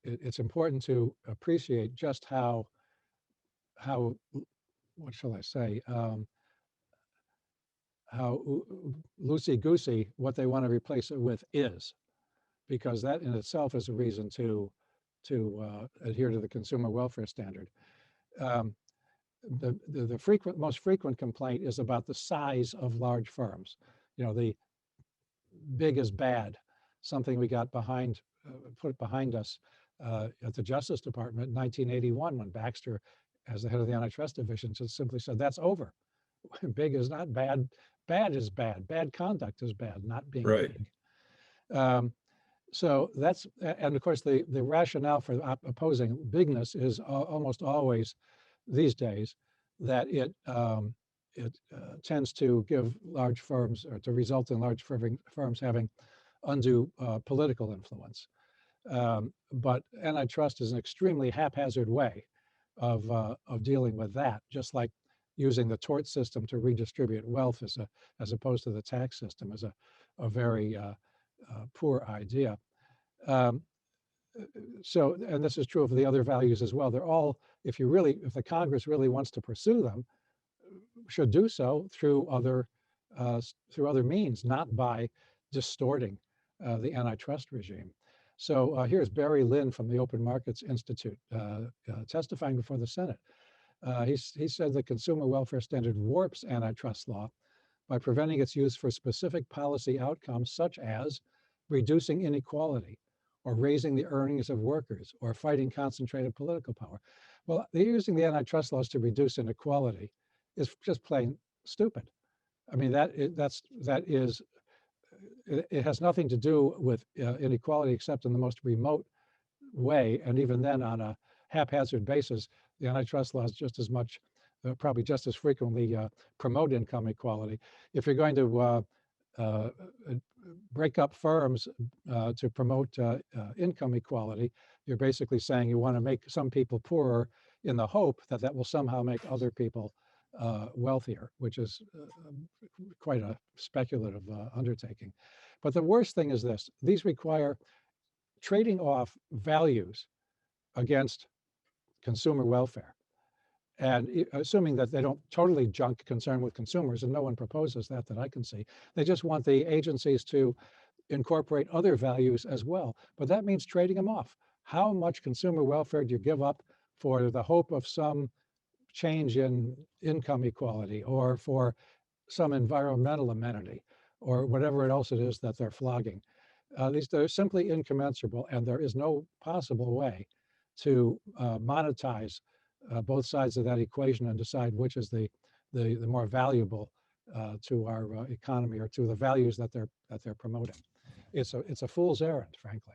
it's important to appreciate just how what shall I say, how loosey-goosey what they want to replace it with is, because that in itself is a reason to adhere to the consumer welfare standard. Um, the most frequent complaint is about the size of large firms. You know, the big is bad, something we got put behind us at the Justice Department in 1981 when Baxter, as the head of the antitrust division, just simply said, that's over. Big is not bad. Bad is bad. Bad conduct is bad, not being Right. big. Um, so that's, and of course, the rationale for opposing bigness is almost always these days that it tends to give large firms, or to result in large firms having undue political influence. But antitrust is an extremely haphazard way of dealing with that, just like using the tort system to redistribute wealth as opposed to the tax system is a very poor idea. Um, so, and this is true of the other values as well. They're all, if the Congress really wants to pursue them, should do so through other means, not by distorting the antitrust regime. So here's Barry Lynn from the Open Markets Institute testifying before the Senate. He said the consumer welfare standard warps antitrust law by preventing its use for specific policy outcomes such as reducing inequality or raising the earnings of workers or fighting concentrated political power. Well, they're using the antitrust laws to reduce inequality is just plain stupid. I mean, that is it has nothing to do with inequality except in the most remote way, and even then on a haphazard basis. The antitrust laws just as much, probably just as frequently, promote income equality. If you're going to uh, break up firms to promote income equality, you're basically saying you want to make some people poorer in the hope that that will somehow make other people wealthier, which is quite a speculative undertaking. But the worst thing is this: these require trading off values against consumer welfare. And assuming that they don't totally junk concern with consumers, and no one proposes that I can see, they just want the agencies to incorporate other values as well. But that means trading them off. How much consumer welfare do you give up for the hope of some change in income equality, or for some environmental amenity, or whatever else it is that they're flogging? They're simply incommensurable, and there is no possible way to monetize both sides of that equation and decide which is the more valuable to our economy, or to the values that they're promoting. It's a fool's errand, frankly.